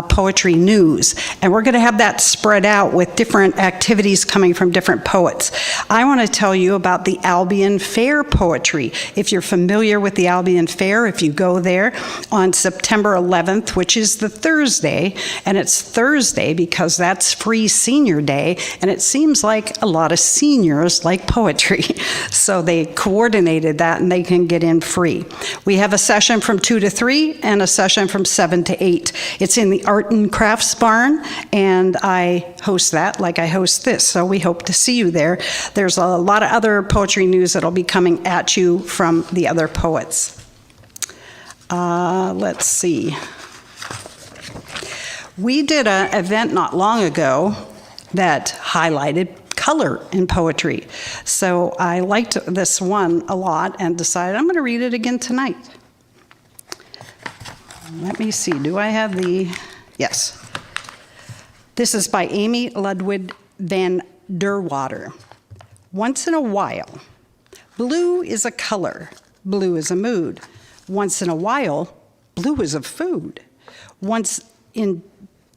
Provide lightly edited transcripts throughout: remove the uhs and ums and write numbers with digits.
poetry news, and we're going to have that spread out with different activities coming from different poets. I want to tell you about the Albion Fair Poetry. If you're familiar with the Albion Fair, if you go there on September 11th, which is the Thursday, and it's Thursday because that's Free Senior Day, and it seems like a lot of seniors like poetry, so they coordinated that and they can get in free. We have a session from 2 to 3 and a session from 7 to 8. It's in the Art and Crafts Barn, and I host that like I host this, so we hope to see you there. There's a lot of other poetry news that'll be coming at you from the other poets. Let's see. We did an event not long ago that highlighted color in poetry. So I liked this one a lot and decided I'm going to read it again tonight. Let me see, do I have the, yes. This is by Amy Ludwig van der Water. Once in a while, blue is a color, blue is a mood. Once in a while, blue is a food.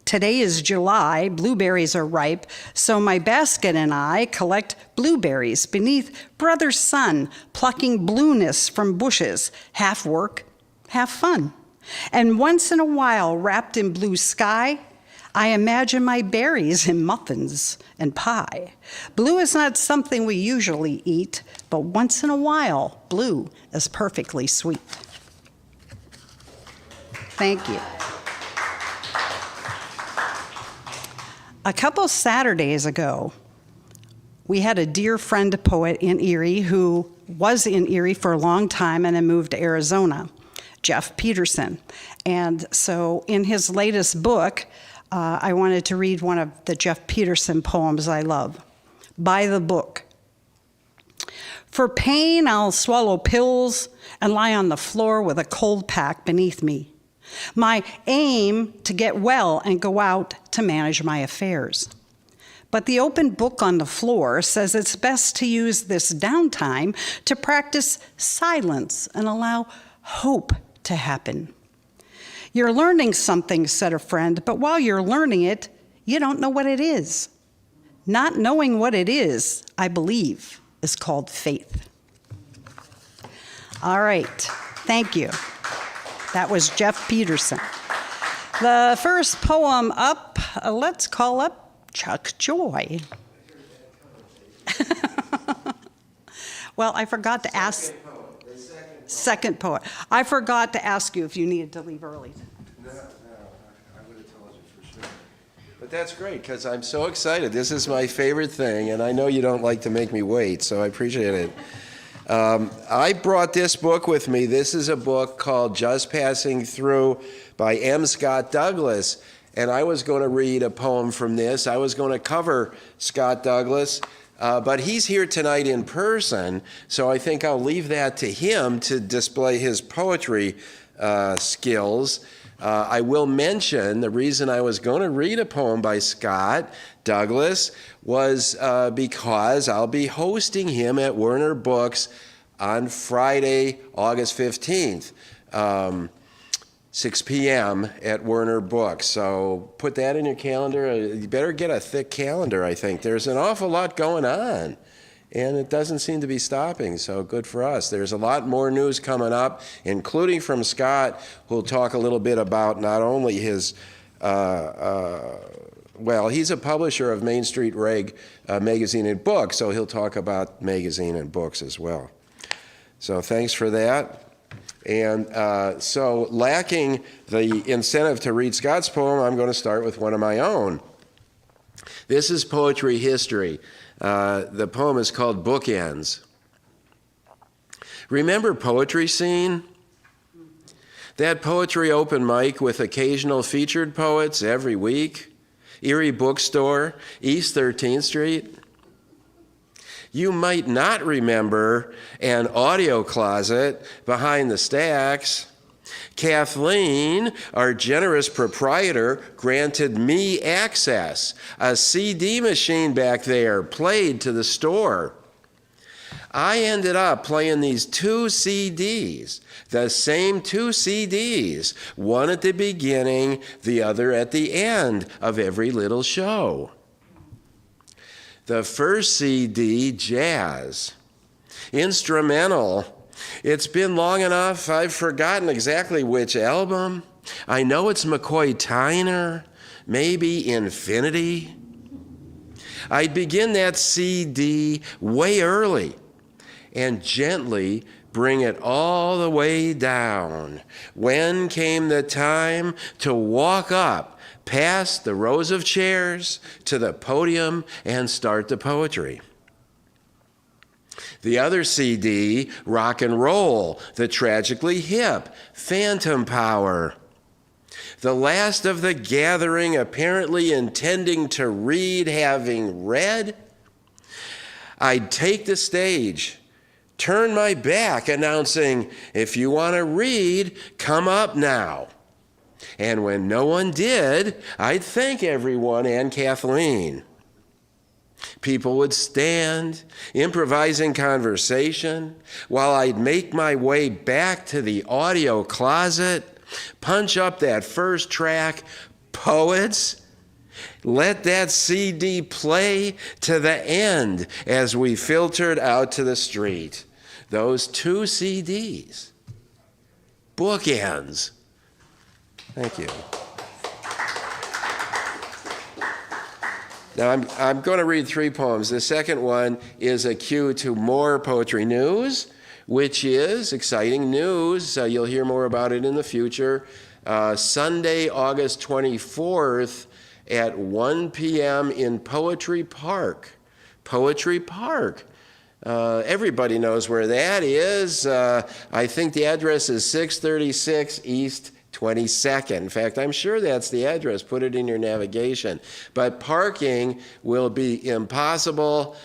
Today is July, blueberries are ripe, so my basket and I collect blueberries beneath brother sun, plucking blueness from bushes, half work, half fun. And once in a while, wrapped in blue sky, I imagine my berries in muffins and pie. Blue is not something we usually eat, but once in a while, blue is perfectly sweet. Thank you. A couple Saturdays ago, we had a dear friend poet in Erie who was in Erie for a long time and then moved to Arizona, Jeff Peterson. And so in his latest book, I wanted to read one of the Jeff Peterson poems I love, By the Book. For pain, I'll swallow pills and lie on the floor with a cold pack beneath me. My aim to get well and go out to manage my affairs. But the open book on the floor says it's best to use this downtime to practice silence and allow hope to happen. You're learning something, said a friend, but while you're learning it, you don't know what it is. Not knowing what it is, I believe, is called faith. All right, thank you. That was Jeff Peterson. The first poem up, let's call up Chuck Joy. Well, I forgot to ask. Second poet. I forgot to ask you if you needed to leave early. No, I would have told you for sure. But that's great, because I'm so excited. This is my favorite thing, and I know you don't like to make me wait, so I appreciate it. I brought this book with me. This is a book called Just Passing Through by M. Scott Douglas, and I was going to read a poem from this. I was going to cover Scott Douglas, but he's here tonight in person, so I think I'll leave that to him to display his poetry skills. I will mention the reason I was going to read a poem by Scott Douglas was because I'll be hosting him at Werner Books on Friday, August 15th, 6 p.m. at Werner Books. So put that in your calendar. You better get a thick calendar, I think. There's an awful lot going on, and it doesn't seem to be stopping, so good for us. There's a lot more news coming up, including from Scott, who'll talk a little bit about not only his, well, he's a publisher of Main Street Reg magazine and books, so he'll talk about magazine and books as well. So thanks for that. And so lacking the incentive to read Scott's poem, I'm going to start with one of my own. This is poetry history. The poem is called Bookends. Remember Poetry Scene? That poetry open mic with occasional featured poets every week? Erie Bookstore, East 13th Street? You might not remember an audio closet behind the stacks. Kathleen, our generous proprietor, granted me access. A CD machine back there played to the store. I ended up playing these 2 CDs, the same 2 CDs, one at the beginning, the other at the end of every little show. The first CD, jazz, instrumental. It's been long enough, I've forgotten exactly which album. I know it's McCoy Tyner, maybe Infinity. I'd begin that CD way early and gently bring it all the way down. When came the time to walk up past the rows of chairs to the podium and start the poetry. The other CD, rock and roll, the tragically hip, Phantom Power. The last of the gathering, apparently intending to read, having read, I'd take the stage, turn my back, announcing, if you want to read, come up now. And when no one did, I'd thank everyone and Kathleen. People would stand, improvising conversation, while I'd make my way back to the audio closet, punch up that first track, Poets, let that CD play to the end as we filtered out to the street. Those 2 CDs, bookends. Thank you. Now, I'm going to read 3 poems. The second one is a cue to more poetry news, which is exciting news. You'll hear more about it in the future. Sunday, August 24th at 1 p.m. in Poetry Park. Poetry Park. Everybody knows where that is. I think the address is 636 East 22nd. In fact, I'm sure that's the address. Put it in your navigation. But parking will be impossible.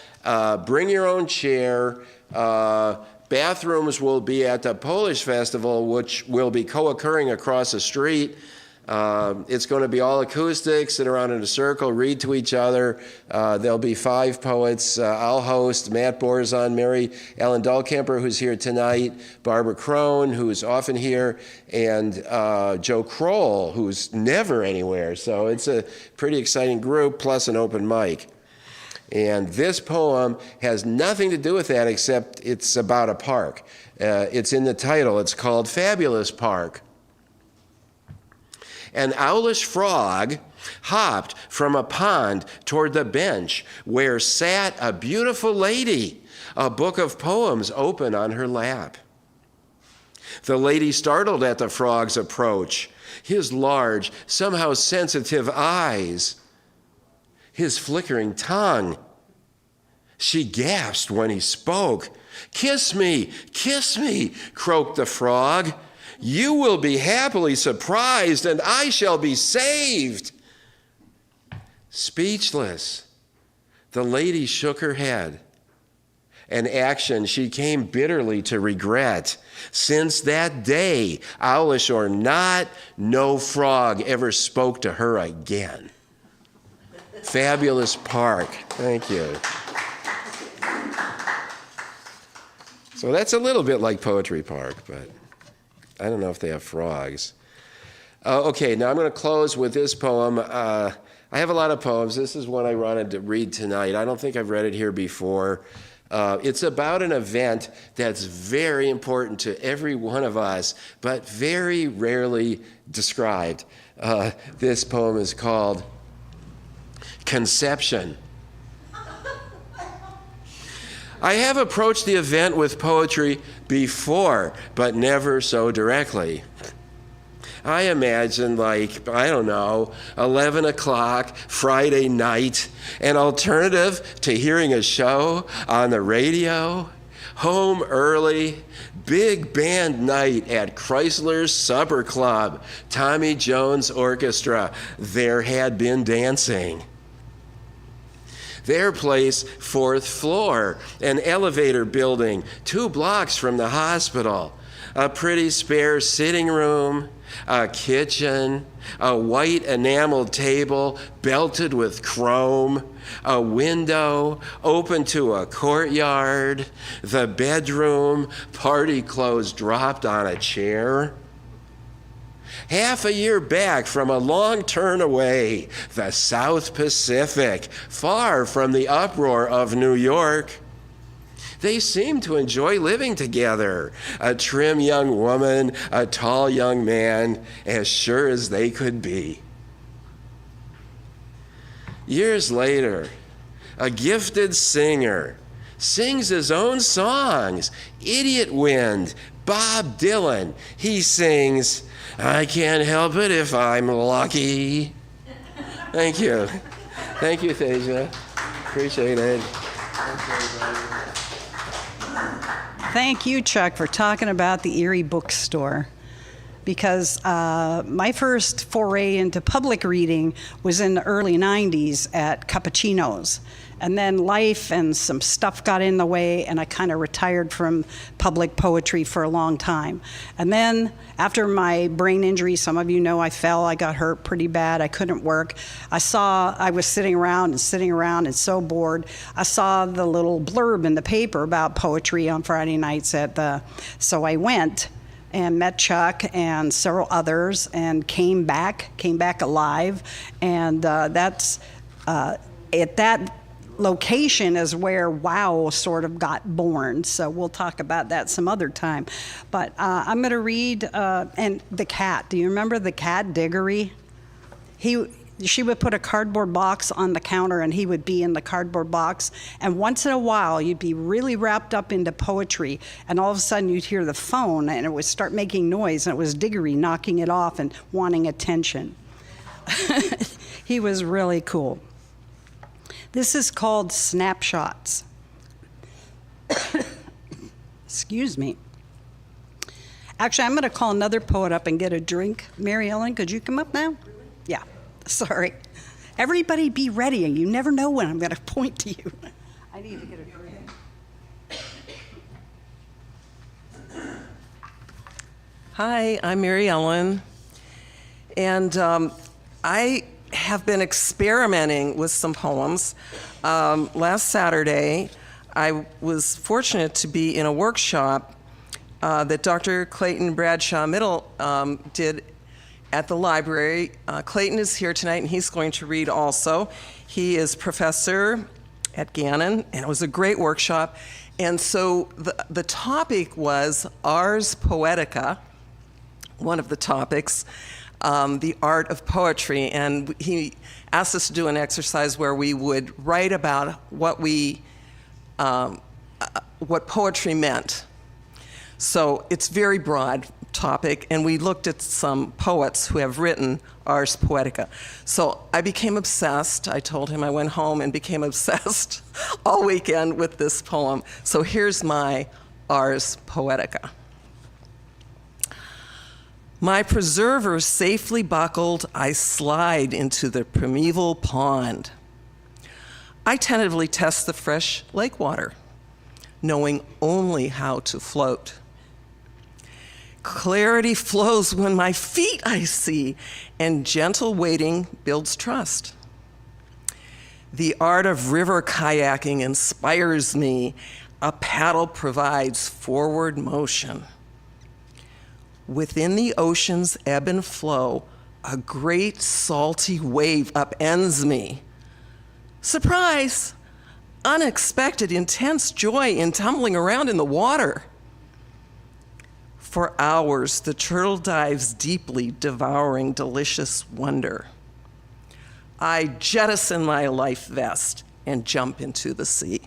Bring your own chair. Bathrooms will be at the Polish Festival, which will be co-occurring across the street. It's going to be all acoustics, sit around in a circle, read to each other. There'll be 5 poets. I'll host Matt Borzon, Mary Ellen Dahlkemper, who's here tonight, Barbara Crone, who's often here, and Joe Kroll, who's never anywhere. So it's a pretty exciting group, plus an open mic. And this poem has nothing to do with that except it's about a park. It's in the title. It's called Fabulous Park. An owlish frog hopped from a pond toward the bench where sat a beautiful lady, a book of poems open on her lap. The lady startled at the frog's approach, his large, somehow sensitive eyes, his flickering tongue. She gasped when he spoke. Kiss me, croaked the frog. You will be happily surprised, and I shall be saved. Speechless, the lady shook her head, an action she came bitterly to regret. Since that day, owlish or not, no frog ever spoke to her again. Fabulous Park. Thank you. So that's a little bit like Poetry Park, but I don't know if they have frogs. Okay, now I'm going to close with this poem. I have a lot of poems. This is one I wanted to read tonight. I don't think I've read it here before. It's about an event that's very important to every one of us, but very rarely described. This poem is called Conception. I have approached the event with poetry before, but never so directly. I imagine 11 o'clock Friday night, an alternative to hearing a show on the radio, home early, big band night at Chrysler's Supper Club, Tommy Jones Orchestra. There had been dancing. Their place, 4th floor, an elevator building 2 blocks from the hospital. a pretty spare sitting room, a kitchen, a white enameled table belted with chrome, a window open to a courtyard, the bedroom, party clothes dropped on a chair. Half a year back from a long turn away, the South Pacific, far from the uproar of New York. They seemed to enjoy living together. A trim young woman, a tall young man, as sure as they could be. Years later, a gifted singer sings his own songs. Idiot Wind, Bob Dylan. He sings, "I can't help it if I'm lucky." Thank you. Thank you, Thasia. Appreciate it. Thank you, Chuck, for talking about the Erie Bookstore. Because my first foray into public reading was in the early 90s at Cappuccino's. And then life and some stuff got in the way, and I kind of retired from public poetry for a long time. And then after my brain injury, some of you know I fell, I got hurt pretty bad, I couldn't work. I was sitting around and so bored. I saw the little blurb in the paper about poetry on Friday nights so I went and met Chuck and several others and came back alive. And that's at that location is where WOW sort of got born. So we'll talk about that some other time. But I'm going to read, and the cat. Do you remember the cat, Diggory? She would put a cardboard box on the counter and he would be in the cardboard box. And once in a while, you'd be really wrapped up into poetry and all of a sudden you'd hear the phone and it would start making noise and it was Diggory knocking it off and wanting attention. He was really cool. This is called Snapshots. Excuse me. Actually, I'm going to call another poet up and get a drink. Mary Ellen, could you come up now? Yeah. Sorry. Everybody be ready. You never know when I'm going to point to you. I need to get a drink. Hi, I'm Mary Ellen. And I have been experimenting with some poems. Last Saturday, I was fortunate to be in a workshop that Dr. Clayton Bradshaw Middle did at the library. Clayton is here tonight, and he's going to read also. He is professor at Gannon, and it was a great workshop. And so the topic was Ars Poetica, one of the topics, the art of poetry. And he asked us to do an exercise where we would write about what poetry meant. So it's very broad topic, and we looked at some poets who have written Ars Poetica. So I became obsessed. I told him I went home and became obsessed all weekend with this poem. So here's my Ars Poetica. My preserver safely buckled, I slide into the primeval pond. I tentatively test the fresh lake water, knowing only how to float. Clarity flows when my feet I see, and gentle waiting builds trust. The art of river kayaking inspires me. A paddle provides forward motion. Within the ocean's ebb and flow, a great salty wave upends me. Surprise! Unexpected, intense joy in tumbling around in the water. For hours, the turtle dives deeply, devouring delicious wonder. I jettison my life vest and jump into the sea.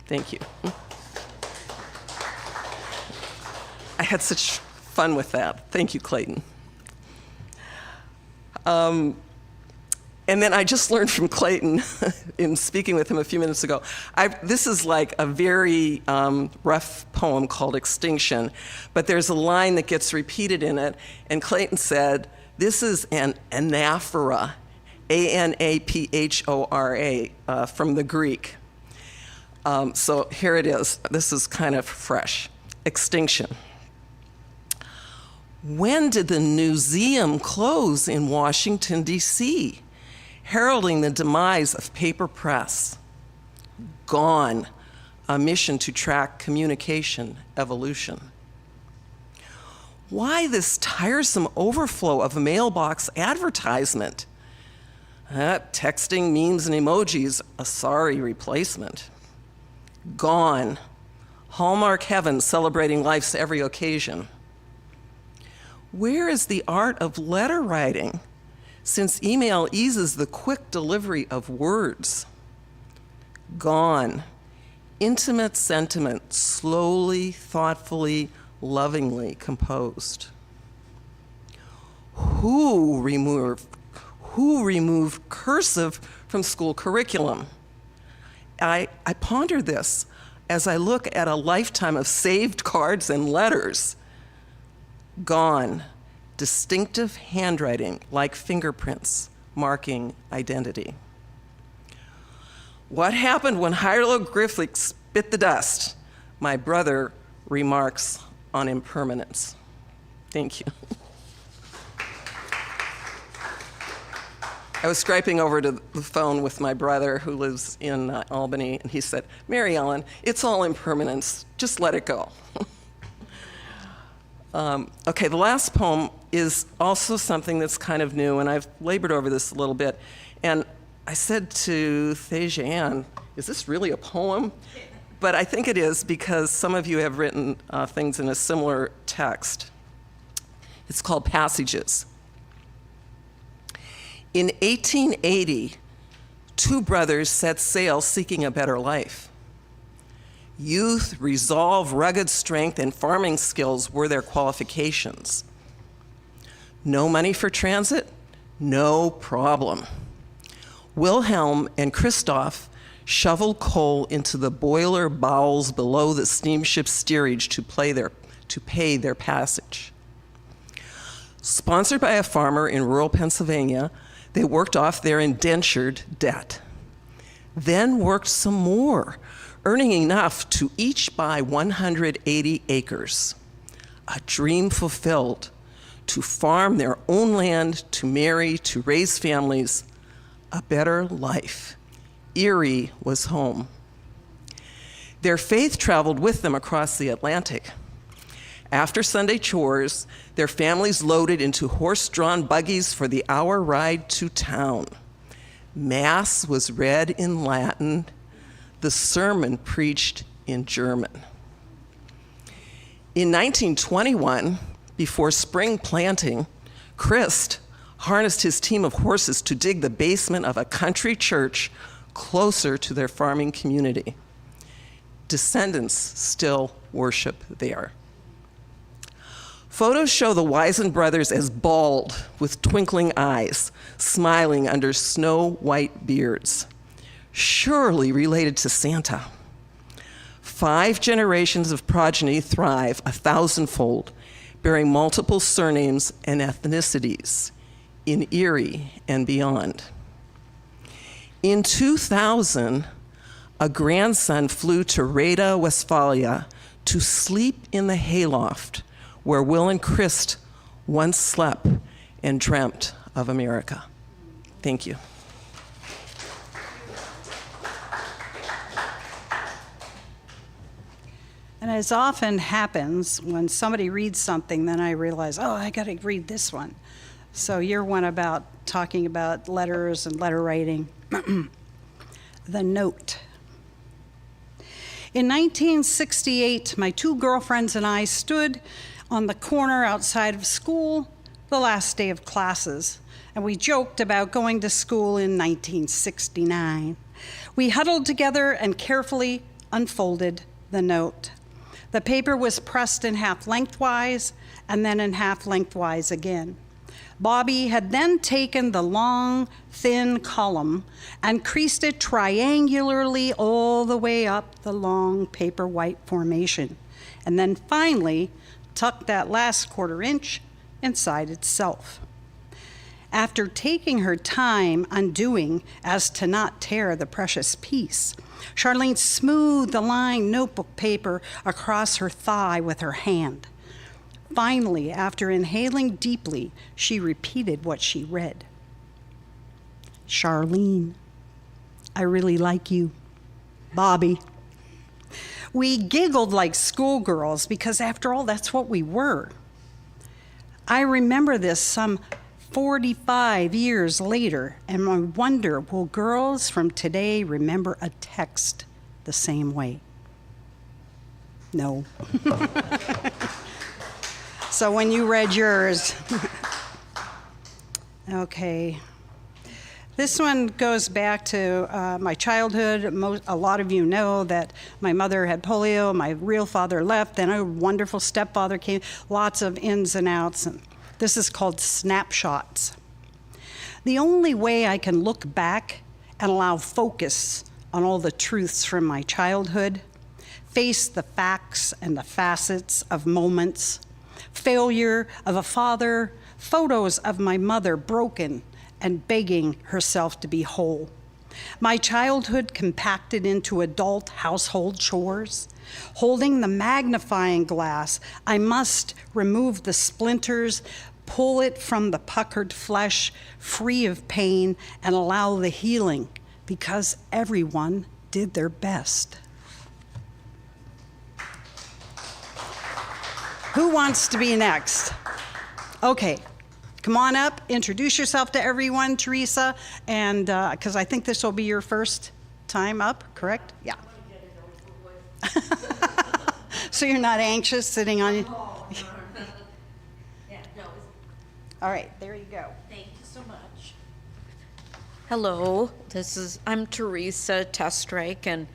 Thank you. I had such fun with that. Thank you, Clayton. And then I just learned from Clayton in speaking with him a few minutes ago. This is like a very rough poem called Extinction, but there's a line that gets repeated in it, and Clayton said, this is an anaphora, A-N-A-P-H-O-R-A, from the Greek. So here it is. This is kind of fresh. Extinction. When did the museum close in Washington, D.C., heralding the demise of paper press? Gone, a mission to track communication evolution. Why this tiresome overflow of mailbox advertisement? Texting, memes, and emojis, a sorry replacement. Gone. Hallmark heaven celebrating life's every occasion. Where is the art of letter writing, since email eases the quick delivery of words? Gone. Intimate sentiment, slowly, thoughtfully, lovingly composed. Who removed cursive from school curriculum? I ponder this as I look at a lifetime of saved cards and letters. Gone. Distinctive handwriting like fingerprints marking identity. What happened when hieroglyphics bit the dust? My brother remarks on impermanence. Thank you. I was Skyping over to the phone with my brother who lives in Albany, and he said, "Mary Ellen, it's all impermanence. Just let it go." Okay, the last poem is also something that's kind of new, and I've labored over this a little bit. And I said to Thejan, is this really a poem? But I think it is, because some of you have written things in a similar text. It's called Passages. In 1880, two brothers set sail seeking a better life. Youth, resolve, rugged strength, and farming skills were their qualifications. No money for transit? No problem. Wilhelm and Christoph shoveled coal into the boiler bowels below the steamship's steerage to pay their passage. Sponsored by a farmer in rural Pennsylvania, they worked off their indentured debt. Then worked some more, earning enough to each buy 180 acres. A dream fulfilled, to farm their own land, to marry, to raise families, a better life. Erie was home. Their faith traveled with them across the Atlantic. After Sunday chores, their families loaded into horse-drawn buggies for the hour ride to town. Mass was read in Latin, the sermon preached in German. In 1921, before spring planting, Christ harnessed his team of horses to dig the basement of a country church closer to their farming community. Descendants still worship there. Photos show the Wisen brothers as bald, with twinkling eyes, smiling under snow-white beards, surely related to Santa. 5 generations of progeny thrive 1,000-fold, bearing multiple surnames and ethnicities in Erie and beyond. In 2000, a grandson flew to Reda, Westphalia to sleep in the hayloft where Will and Christ once slept and dreamt of America. Thank you. And as often happens, when somebody reads something, then I realize, oh, I got to read this one. So your one about talking about letters and letter writing. The Note. In 1968, my 2 girlfriends and I stood on the corner outside of school the last day of classes, and we joked about going to school in 1969. We huddled together and carefully unfolded the note. The paper was pressed in half lengthwise and then in half lengthwise again. Bobby had then taken the long, thin column and creased it triangularly all the way up the long paper white formation, and then finally tucked that last 1/4 inch inside itself. After taking her time undoing as to not tear the precious piece, Charlene smoothed the lined notebook paper across her thigh with her hand. Finally, after inhaling deeply, she repeated what she read. Charlene, I really like you. Bobby. We giggled like schoolgirls because, after all, that's what we were. I remember this some 45 years later, and I wonder, will girls from today remember a text the same way? No. So when you read yours, okay. This one goes back to my childhood. A lot of you know that my mother had polio, my real father left, then a wonderful stepfather came, lots of ins and outs. And this is called Snapshots. The only way I can look back and allow focus on all the truths from my childhood, face the facts and the facets of moments, failure of a father, photos of my mother broken and begging herself to be whole. My childhood compacted into adult household chores. Holding the magnifying glass, I must remove the splinters, pull it from the puckered flesh, free of pain, and allow the healing, because everyone did their best. Who wants to be next? Okay, come on up, introduce yourself to everyone, Teresa, and because I think this will be your first time up, correct? Yeah. So you're not anxious sitting on you? Yeah, no, All right, there you go. thank you so much. Hello, I'm Teresa Testrake, and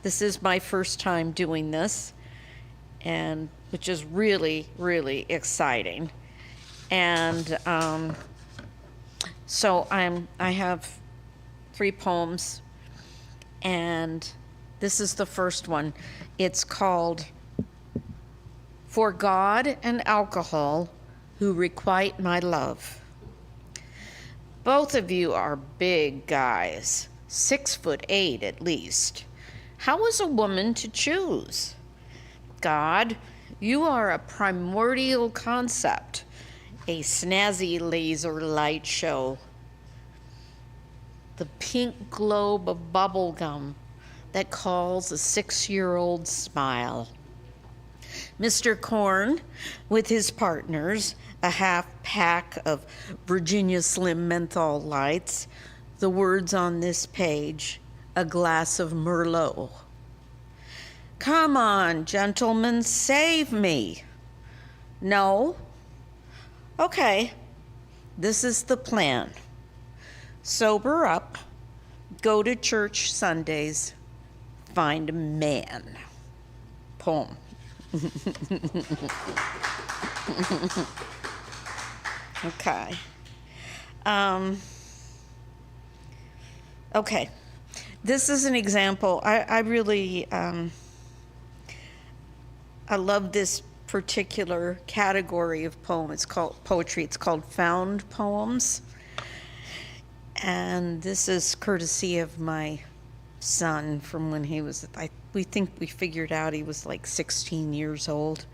this is my first time doing this, and which is really, really exciting. And so I have 3 poems, and this is the first one. It's called For God and Alcohol Who Requite My Love. Both of you are big guys, 6'8" at least. How is a woman to choose? God, you are a primordial concept, a snazzy laser light show. The pink globe of bubblegum that calls a 6-year-old smile. Mr. Korn, with his partners, a half pack of Virginia Slim menthol lights, the words on this page, a glass of Merlot. Come on, gentlemen, save me. No? Okay, this is the plan. Sober up, go to church Sundays, find a man. Poem. Okay. Okay. This is an example. I really, I love this particular category of poem. It's called poetry. It's called found poems. And this is courtesy of my son from when he was, we think we figured out he was like 16 years old.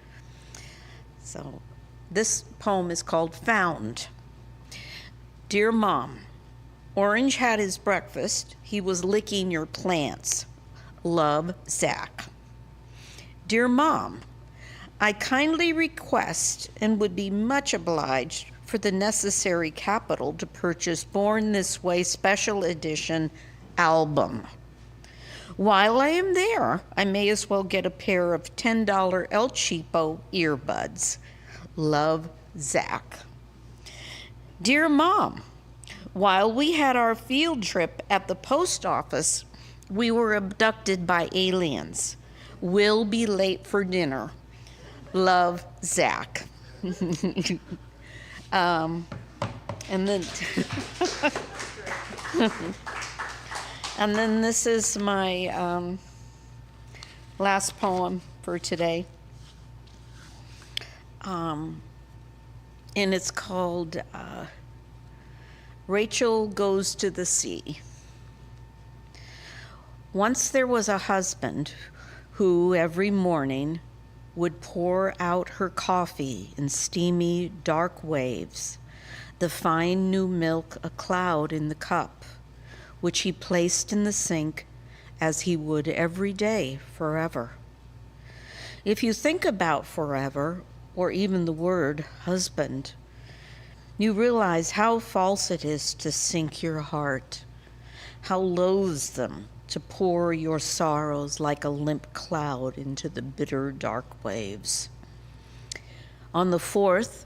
So this poem is called Found. Dear Mom, Orange had his breakfast. He was licking your plants. Love, Zach. Dear Mom, I kindly request and would be much obliged for the necessary capital to purchase Born This Way Special Edition album. While I am there, I may as well get a pair of $10 El Cheapo earbuds. Love, Zach. Dear Mom, while we had our field trip at the post office, we were abducted by aliens. We'll be late for dinner. Love, Zach. And then and then this is my last poem for today. And it's called Rachel Goes to the Sea. Once there was a husband who every morning would pour out her coffee in steamy, dark waves, the fine new milk a cloud in the cup, which he placed in the sink as he would every day forever. If you think about forever, or even the word husband, you realize how false it is to sink your heart, how loathsome to pour your sorrows like a limp cloud into the bitter, dark waves. On the 4th,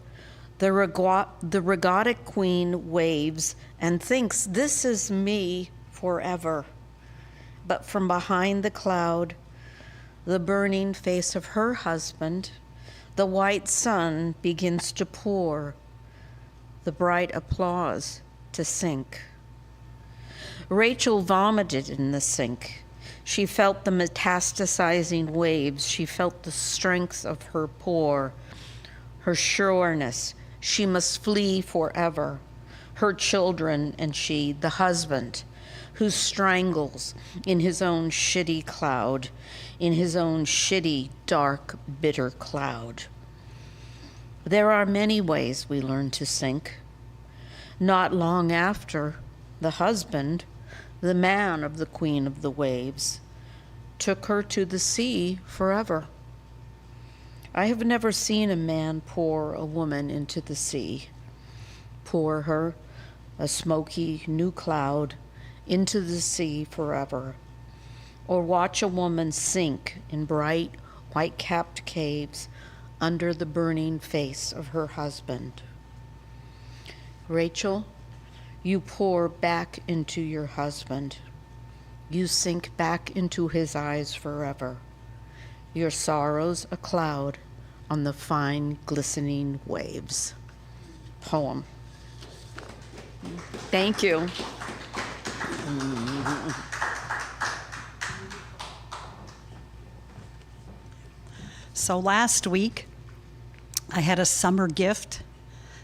the regatta queen waves and thinks, "This is me forever." But from behind the cloud, the burning face of her husband, the white sun begins to pour, the bright applause to sink. Rachel vomited in the sink. She felt the metastasizing waves. She felt the strength of her pour, her sureness. She must flee forever. Her children and she, the husband, who strangles in his own shitty cloud, in his own shitty, dark, bitter cloud. There are many ways we learn to sink. Not long after, the husband, the man of the queen of the waves, took her to the sea forever. I have never seen a man pour a woman into the sea, pour her, a smoky new cloud, into the sea forever, or watch a woman sink in bright, white-capped caves under the burning face of her husband. Rachel, you pour back into your husband. You sink back into his eyes forever. Your sorrow's a cloud on the fine, glistening waves. Poem. Thank you. So last week, I had a summer gift.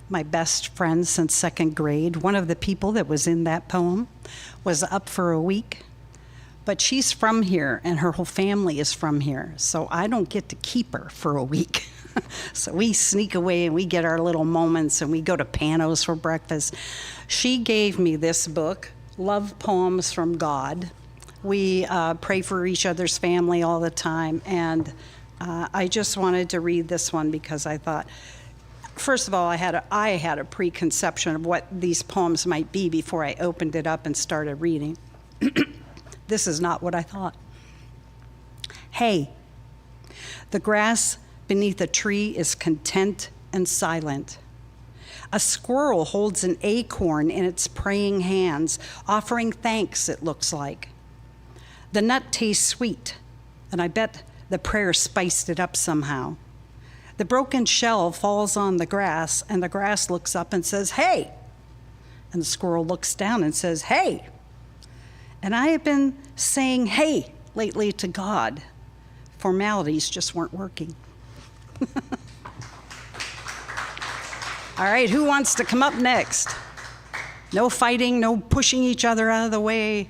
My best friend since second grade, one of the people that was in that poem, was up for a week. But she's from here, and her whole family is from here, so I don't get to keep her for a week. So we sneak away and we get our little moments, and we go to Panos for breakfast. She gave me this book, Love Poems from God. We pray for each other's family all the time, and I just wanted to read this one because I thought, first of all, I had a preconception of what these poems might be before I opened it up and started reading. This is not what I thought. Hey, the grass beneath a tree is content and silent. A squirrel holds an acorn in its praying hands, offering thanks, it looks like. The nut tastes sweet, and I bet the prayer spiced it up somehow. The broken shell falls on the grass, and the grass looks up and says, "Hey!" And the squirrel looks down and says, "Hey!" And I have been saying "hey" lately to God. Formalities just weren't working. All right, who wants to come up next? No fighting, no pushing each other out of the way.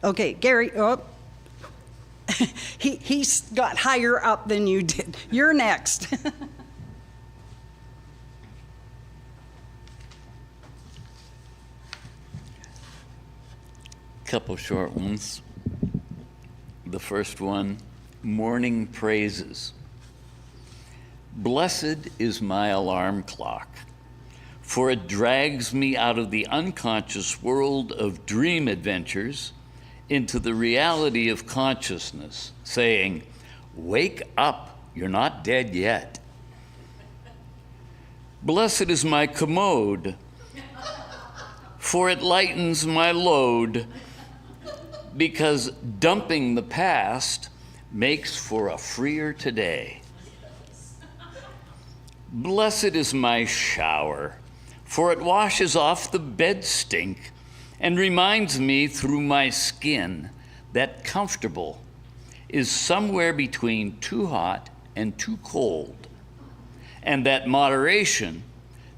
Okay, Gary, oh. He's got higher up than you did. You're next. Couple short ones. The first one, Morning Praises. Blessed is my alarm clock, for it drags me out of the unconscious world of dream adventures into the reality of consciousness, saying, "Wake up, you're not dead yet." Blessed is my commode, for it lightens my load, because dumping the past makes for a freer today. Blessed is my shower, for it washes off the bed stink and reminds me through my skin that comfortable is somewhere between too hot and too cold, and that moderation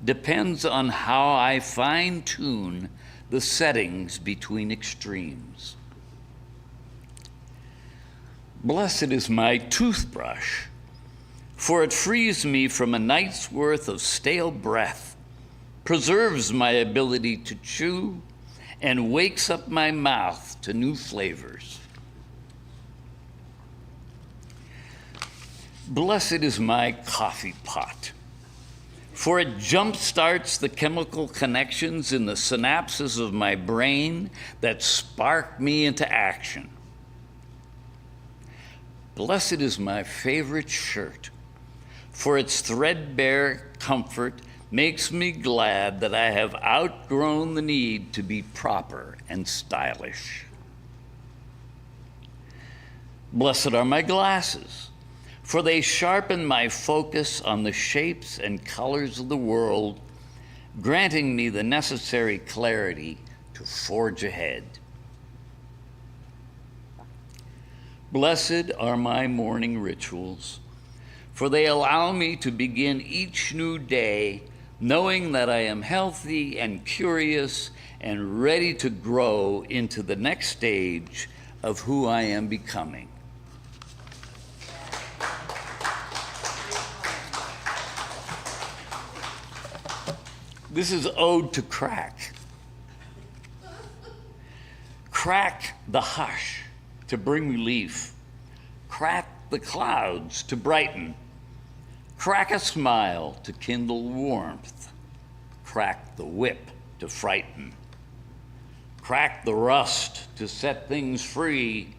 depends on how I fine-tune the settings between extremes. Blessed is my toothbrush, for it frees me from a night's worth of stale breath, preserves my ability to chew, and wakes up my mouth to new flavors. Blessed is my coffee pot, for it jumpstarts the chemical connections in the synapses of my brain that spark me into action. Blessed is my favorite shirt, for its threadbare comfort makes me glad that I have outgrown the need to be proper and stylish. Blessed are my glasses, for they sharpen my focus on the shapes and colors of the world, granting me the necessary clarity to forge ahead. Blessed are my morning rituals, for they allow me to begin each new day knowing that I am healthy and curious and ready to grow into the next stage of who I am becoming. This is Ode to Crack. Crack the hush to bring relief. Crack the clouds to brighten. Crack a smile to kindle warmth. Crack the whip to frighten. Crack the rust to set things free,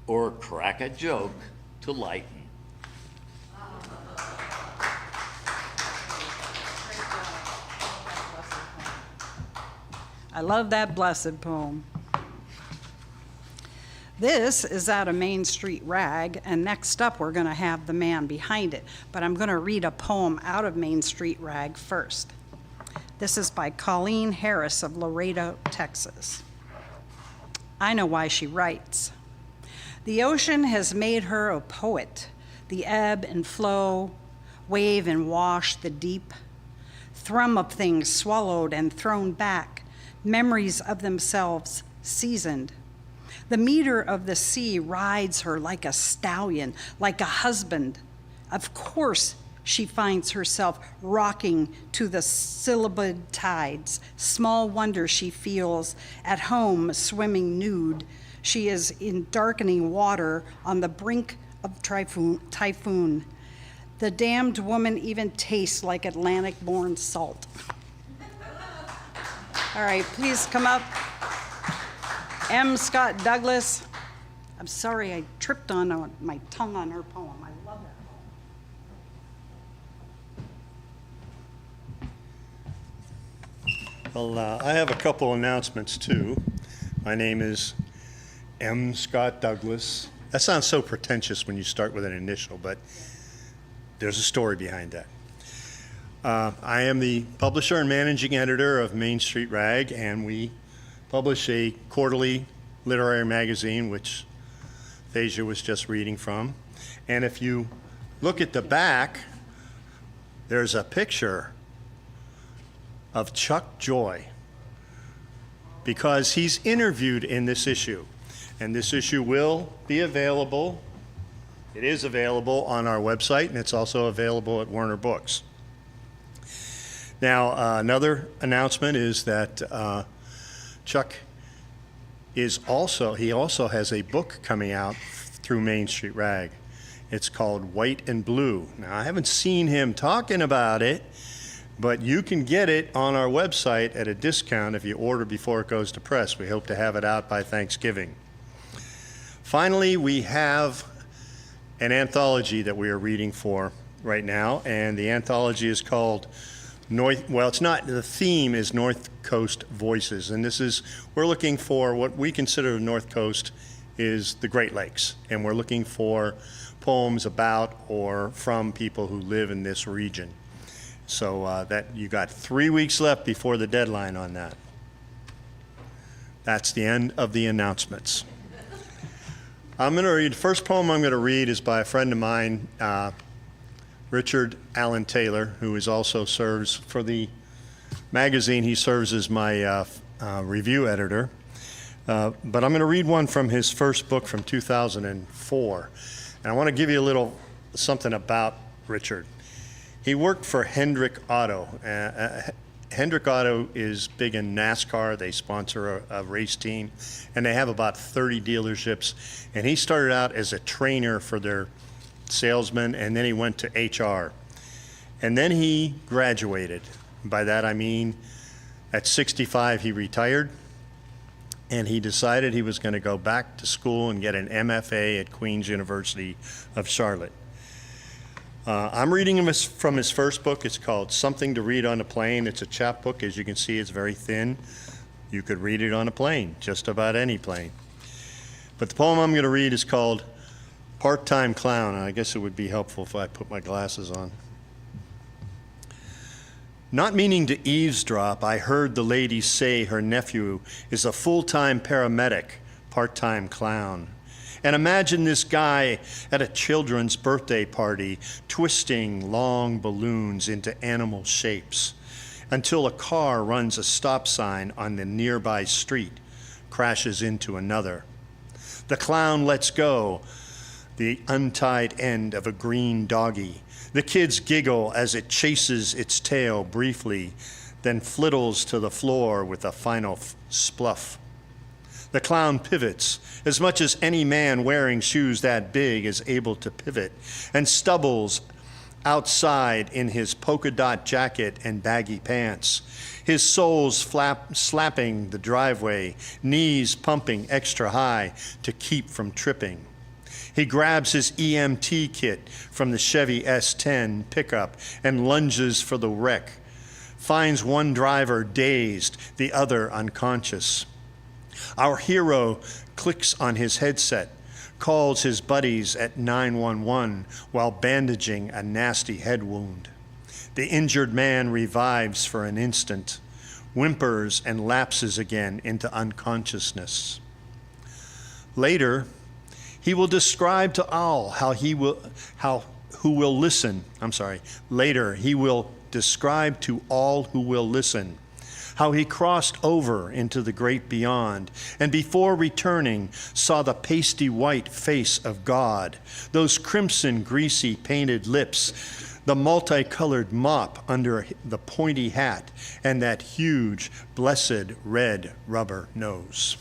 or crack a joke to lighten. I love that blessed poem. This is out of Main Street Rag, and next up we're going to have the man behind it. But I'm going to read a poem out of Main Street Rag first. This is by Colleen Harris of Laredo, Texas. I know why she writes. The ocean has made her a poet, the ebb and flow, wave and wash, the deep, thrum of things swallowed and thrown back, memories of themselves seasoned. The meter of the sea rides her like a stallion, like a husband. Of course, she finds herself rocking to the syllabed tides. Small wonder she feels at home swimming nude. She is in darkening water on the brink of typhoon. The damned woman even tastes like Atlantic-born salt. All right, please come up. M. Scott Douglas. I'm sorry I tripped on my tongue on her poem. I love that poem. Well, I have a couple announcements too. My name is M. Scott Douglas. That sounds so pretentious when you start with an initial, but there's a story behind that. I am the publisher and managing editor of Main Street Rag, and we publish a quarterly literary magazine, which Thasia was just reading from. And if you look at the back, there's a picture of Chuck Joy, because he's interviewed in this issue. And this issue will be available. It is available on our website, and it's also available at Warner Books. Now, another announcement is that Chuck also has a book coming out through Main Street Rag. It's called White and Blue. Now, I haven't seen him talking about it, but you can get it on our website at a discount if you order before it goes to press. We hope to have it out by Thanksgiving. Finally, we have an anthology that we are reading for right now, and the anthology is called the theme is North Coast Voices, and we're looking for what we consider the North Coast is the Great Lakes, and we're looking for poems about or from people who live in this region. So that you got 3 weeks left before the deadline on that. That's the end of the announcements. The first poem I'm going to read is by a friend of mine, Richard Allen Taylor, who also serves for the magazine. He serves as my review editor. But I'm going to read one from his first book from 2004. And I want to give you a little something about Richard. He worked for Hendrick Auto. Hendrick Auto is big in NASCAR. They sponsor a race team, and they have about 30 dealerships. And he started out as a trainer for their salesmen, and then he went to HR. And then he graduated. By that I mean at 65 he retired, and he decided he was going to go back to school and get an MFA at Queen's University of Charlotte. I'm reading him from his first book. It's called Something to Read on a Plane. It's a chapbook. As you can see, it's very thin. You could read it on a plane, just about any plane. But the poem I'm going to read is called Part-Time Clown, and I guess it would be helpful if I put my glasses on. Not meaning to eavesdrop, I heard the lady say her nephew is a full-time paramedic, part-time clown. And imagine this guy at a children's birthday party twisting long balloons into animal shapes until a car runs a stop sign on the nearby street, crashes into another. The clown lets go the untied end of a green doggy. The kids giggle as it chases its tail briefly, then flittles to the floor with a final spluff. The clown pivots, as much as any man wearing shoes that big is able to pivot, and stumbles outside in his polka dot jacket and baggy pants, his soles slapping the driveway, knees pumping extra high to keep from tripping. He grabs his EMT kit from the Chevy S10 pickup and lunges for the wreck, finds one driver dazed, the other unconscious. Our hero clicks on his headset, calls his buddies at 911 while bandaging a nasty head wound. The injured man revives for an instant, whimpers and lapses again into unconsciousness. Later, he will describe to all Later, he will describe to all who will listen how he crossed over into the great beyond, and before returning, saw the pasty white face of God, those crimson, greasy painted lips, the multicolored mop under the pointy hat, and that huge, blessed red rubber nose.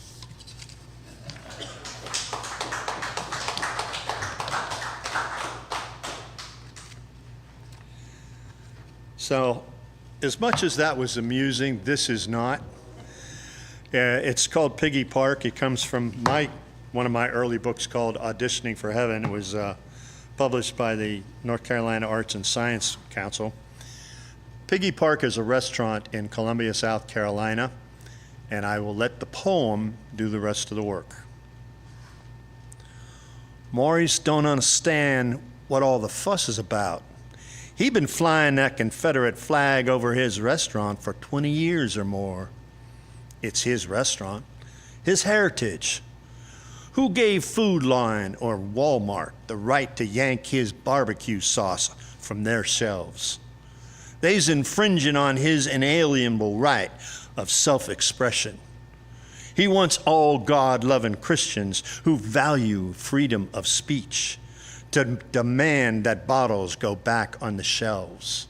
So, as much as that was amusing, this is not. It's called Piggy Park. It comes from one of my early books called Auditioning for Heaven. It was published by the North Carolina Arts and Science Council. Piggy Park is a restaurant in Columbia, South Carolina, and I will let the poem do the rest of the work. Maurice don't understand what all the fuss is about. He been flying that Confederate flag over his restaurant for 20 years or more. It's his restaurant, his heritage. Who gave Food Lion or Walmart the right to yank his barbecue sauce from their shelves? They's infringing on his inalienable right of self-expression. He wants all God-loving Christians who value freedom of speech to demand that bottles go back on the shelves.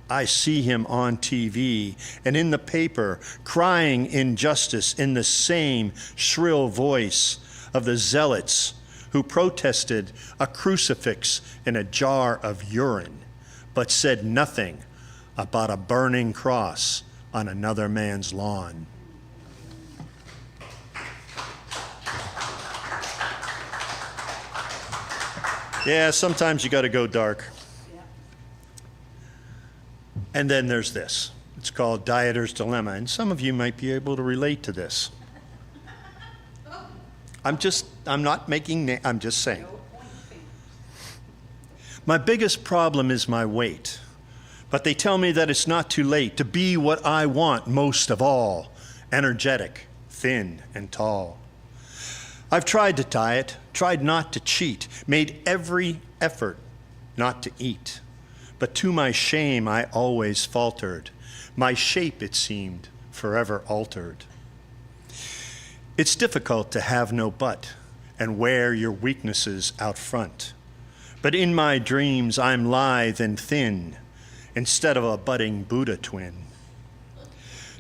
I see him on TV and in the paper crying injustice in the same shrill voice of the zealots who protested a crucifix in a jar of urine, but said nothing about a burning cross on another man's lawn. Yeah, sometimes you got to go dark. And then there's this. It's called Dieter's Dilemma, and some of you might be able to relate to this. I'm just saying. My biggest problem is my weight, but they tell me that it's not too late to be what I want most of all, energetic, thin, and tall. I've tried to diet, tried not to cheat, made every effort not to eat. But to my shame, I always faltered. My shape, it seemed, forever altered. It's difficult to have no but and wear your weaknesses out front. But in my dreams, I'm lithe and thin instead of a budding Buddha twin.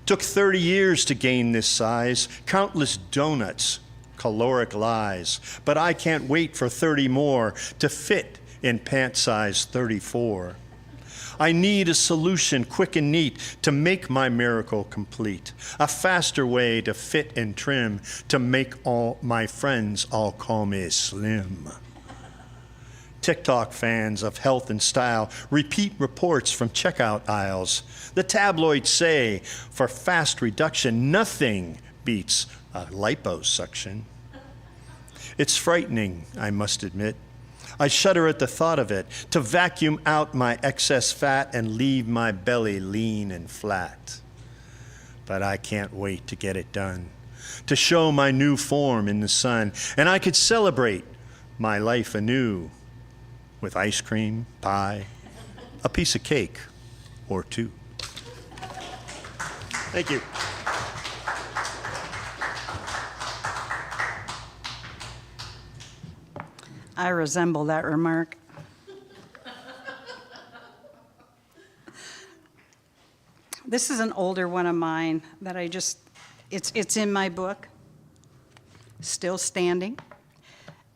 Took 30 years to gain this size, countless donuts, caloric lies, but I can't wait for 30 more to fit in pant size 34. I need a solution quick and neat to make my miracle complete. A faster way to fit and trim to make all my friends all call me slim. TikTok fans of health and style repeat reports from checkout aisles. The tabloids say for fast reduction, nothing beats a liposuction. It's frightening, I must admit. I shudder at the thought of it, to vacuum out my excess fat and leave my belly lean and flat. But I can't wait to get it done, to show my new form in the sun, and I could celebrate my life anew with ice cream, pie, a piece of cake, or two. Thank you. I resemble that remark. This is an older one of mine that it's in my book, still standing.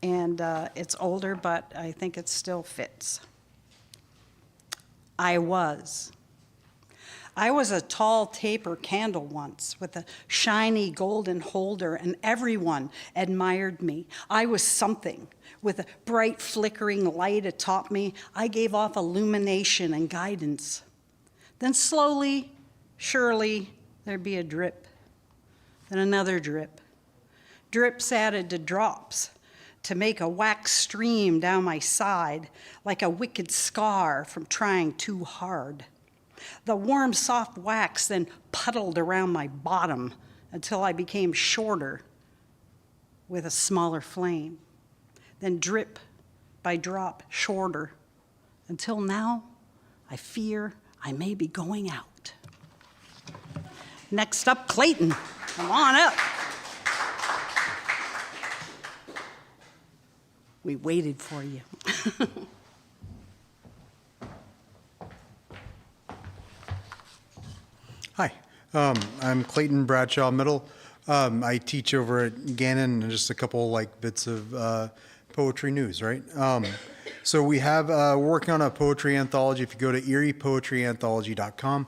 And it's older, but I think it still fits. I was a tall taper candle once with a shiny golden holder, and everyone admired me. I was something with a bright flickering light atop me. I gave off illumination and guidance. Then slowly, surely, there'd be a drip, then another drip. Drips added to drops to make a wax stream down my side like a wicked scar from trying too hard. The warm, soft wax then puddled around my bottom until I became shorter with a smaller flame. Then drip by drop, shorter, until now I fear I may be going out. Next up, Clayton. Come on up. We waited for you. Hi, I'm Clayton Bradshaw Middle. I teach over at Gannon, and just a couple bits of poetry news, right? So we have, we're working on a poetry anthology. If you go to eriepoetryanthology.com,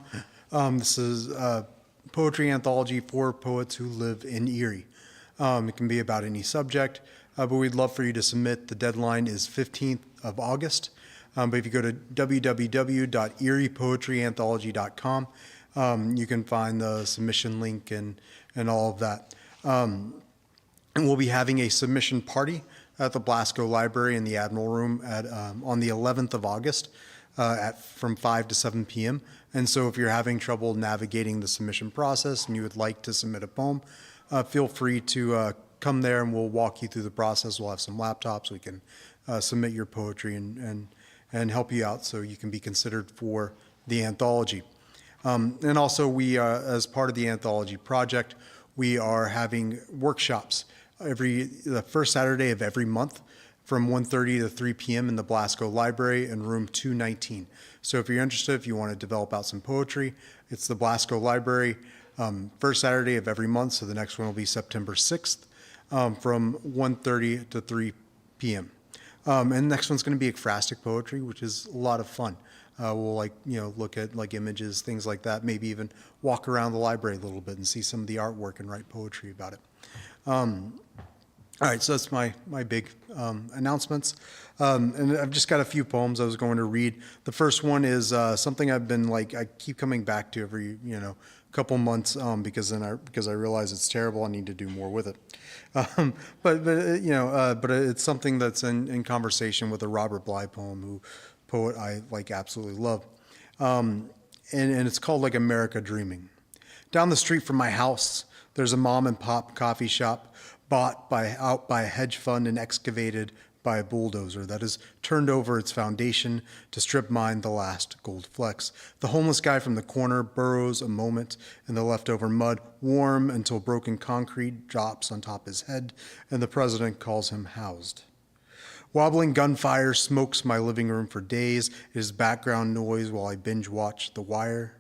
this is a poetry anthology for poets who live in Erie. It can be about any subject, but we'd love for you to submit. The deadline is 15th of August. But if you go to www.eriepoetryanthology.com, you can find the submission link and all of that. And we'll be having a submission party at the Blasco Library in the Admiral Room on the 11th of August from 5 to 7 p.m. And so if you're having trouble navigating the submission process and you would like to submit a poem, feel free to come there and we'll walk you through the process. We'll have some laptops. We can submit your poetry and help you out so you can be considered for the anthology. And also we, as part of the anthology project, we are having workshops the first Saturday of every month from 1:30 to 3 p.m. in the Blasco Library in room 219. So if you're interested, if you want to develop out some poetry, it's the Blasco Library, first Saturday of every month. So the next one will be September 6th from 1:30 to 3 p.m. And the next one's going to be ekphrastic poetry, which is a lot of fun. We'll look at images, things like that, maybe even walk around the library a little bit and see some of the artwork and write poetry about it. All right, so that's my big announcements. And I've just got a few poems I was going to read. The first one is something I've been I keep coming back to every couple months because I realize it's terrible. I need to do more with it. But it's something that's in conversation with a Robert Bly poet I absolutely love. And it's called America Dreaming. Down the street from my house, there's a mom and pop coffee shop bought out by a hedge fund and excavated by a bulldozer that has turned over its foundation to strip mine the last gold flecks. The homeless guy from the corner burrows a moment in the leftover mud, warm until broken concrete drops on top his head, and the president calls him housed. Wobbling gunfire smokes my living room for days. It is background noise while I binge watch The Wire.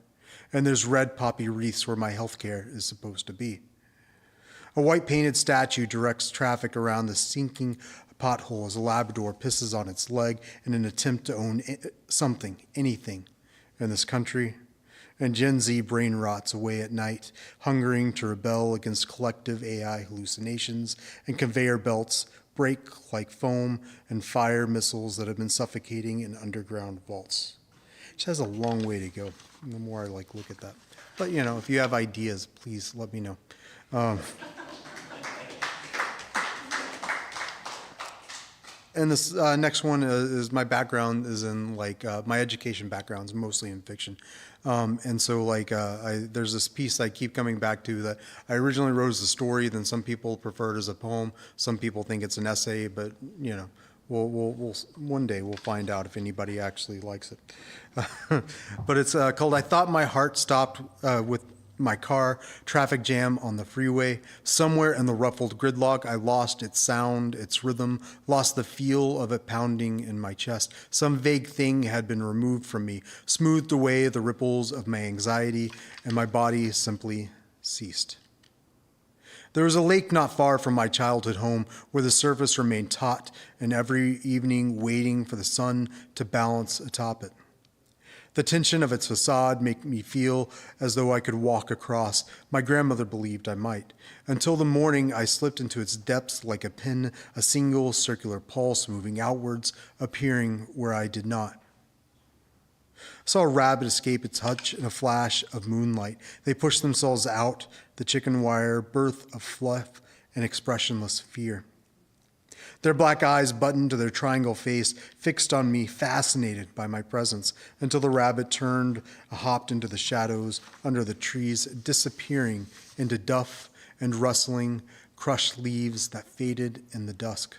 And there's red poppy wreaths where my health care is supposed to be. A white painted statue directs traffic around the sinking pothole as a Labrador pisses on its leg in an attempt to own something, anything in this country. And Gen Z brain rots away at night, hungering to rebel against collective AI hallucinations, and conveyor belts break like foam and fire missiles that have been suffocating in underground vaults. It just has a long way to go, the more I look at that. But, if you have ideas, please let me know. And this next one is my background is in my education background is mostly in fiction. And so there's this piece I keep coming back to that I originally wrote as a story, then some people prefer it as a poem. Some people think it's an essay, but we'll one day we'll find out if anybody actually likes it. But it's called I Thought My Heart Stopped with My Car, Traffic Jam on the Freeway. Somewhere in the ruffled gridlock, I lost its sound, its rhythm, lost the feel of it pounding in my chest. Some vague thing had been removed from me, smoothed away the ripples of my anxiety, and my body simply ceased. There was a lake not far from my childhood home where the surface remained taut, and every evening waiting for the sun to balance atop it. The tension of its facade made me feel as though I could walk across. My grandmother believed I might. Until the morning, I slipped into its depths like a pin, a single circular pulse moving outwards, appearing where I did not. I saw a rabbit escape its hutch in a flash of moonlight. They pushed themselves out, the chicken wire birth of fluff and expressionless fear. Their black eyes buttoned to their triangle face, fixed on me, fascinated by my presence, until the rabbit turned, hopped into the shadows under the trees, disappearing into duff and rustling, crushed leaves that faded in the dusk.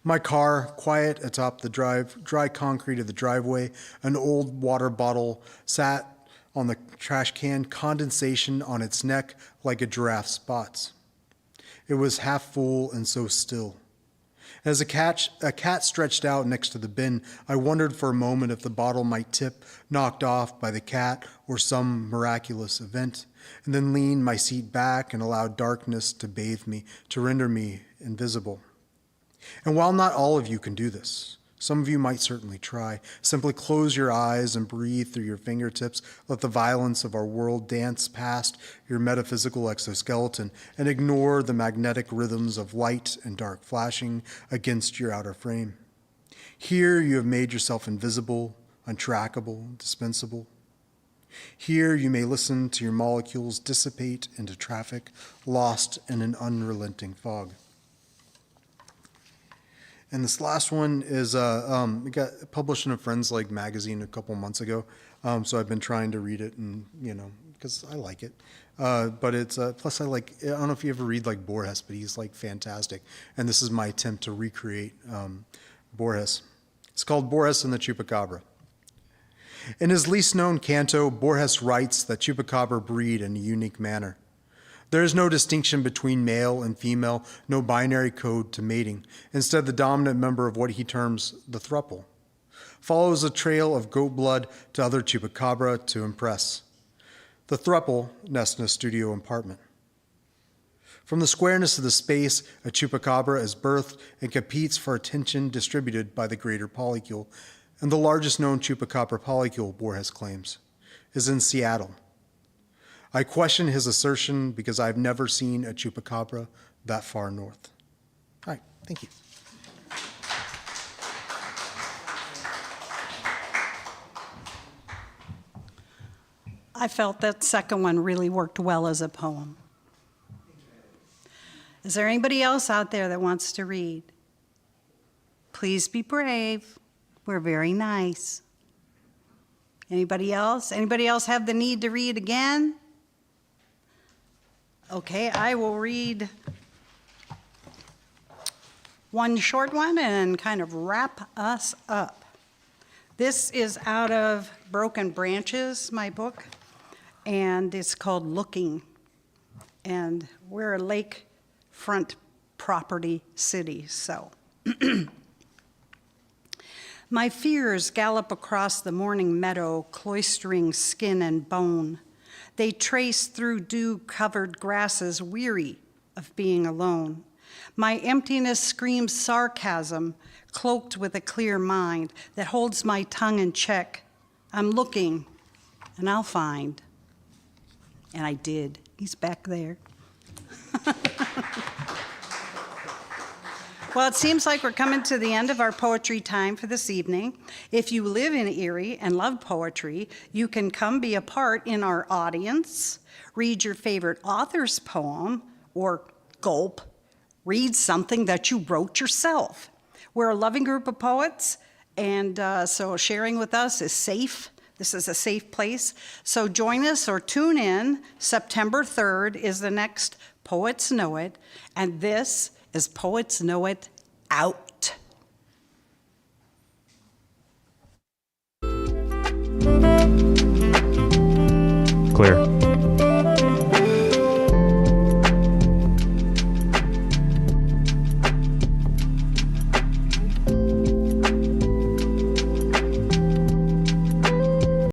My car, quiet atop the dry concrete of the driveway, an old water bottle sat on the trash can, condensation on its neck like a giraffe's spots. It was half full and so still. As a cat stretched out next to the bin, I wondered for a moment if the bottle might tip, knocked off by the cat or some miraculous event, and then leaned my seat back and allowed darkness to bathe me, to render me invisible. And while not all of you can do this, some of you might certainly try. Simply close your eyes and breathe through your fingertips. Let the violence of our world dance past your metaphysical exoskeleton and ignore the magnetic rhythms of light and dark flashing against your outer frame. Here you have made yourself invisible, untrackable, dispensable. Here you may listen to your molecules dissipate into traffic, lost in an unrelenting fog. And this last one is it got published in a Friends Like magazine a couple months ago. So I've been trying to read it, and because I like it. But it's plus I don't know if you ever read Borges, but he's fantastic. And this is my attempt to recreate Borges. It's called Borges and the Chupacabra. In his least known canto, Borges writes that chupacabra breed in a unique manner. There is no distinction between male and female, no binary code to mating. Instead, the dominant member of what he terms the thruple follows a trail of goat blood to other chupacabra to impress. The thruple nests in a studio apartment. From the squareness of the space, a chupacabra is birthed and competes for attention distributed by the greater polycule. And the largest known chupacabra polycule, Borges claims, is in Seattle. I question his assertion because I've never seen a chupacabra that far north. All right, thank you. I felt that second one really worked well as a poem. Is there anybody else out there that wants to read? Please be brave. We're very nice. Anybody else? Anybody else have the need to read again? Okay, I will read one short one and kind of wrap us up. This is out of Broken Branches, my book, and it's called Looking. And we're a lakefront property city, so. My fears gallop across the morning meadow, cloistering skin and bone. They trace through dew-covered grasses, weary of being alone. My emptiness screams sarcasm, cloaked with a clear mind that holds my tongue in check. I'm looking, and I'll find. And I did. He's back there. Well, it seems like we're coming to the end of our poetry time for this evening. If you live in Erie and love poetry, you can come be a part in our audience, read your favorite author's poem, or gulp, read something that you wrote yourself. We're a loving group of poets, and so sharing with us is safe. This is a safe place. So join us or tune in. September 3rd is the next Poets Know It, and this is Poets Know It out. Clear.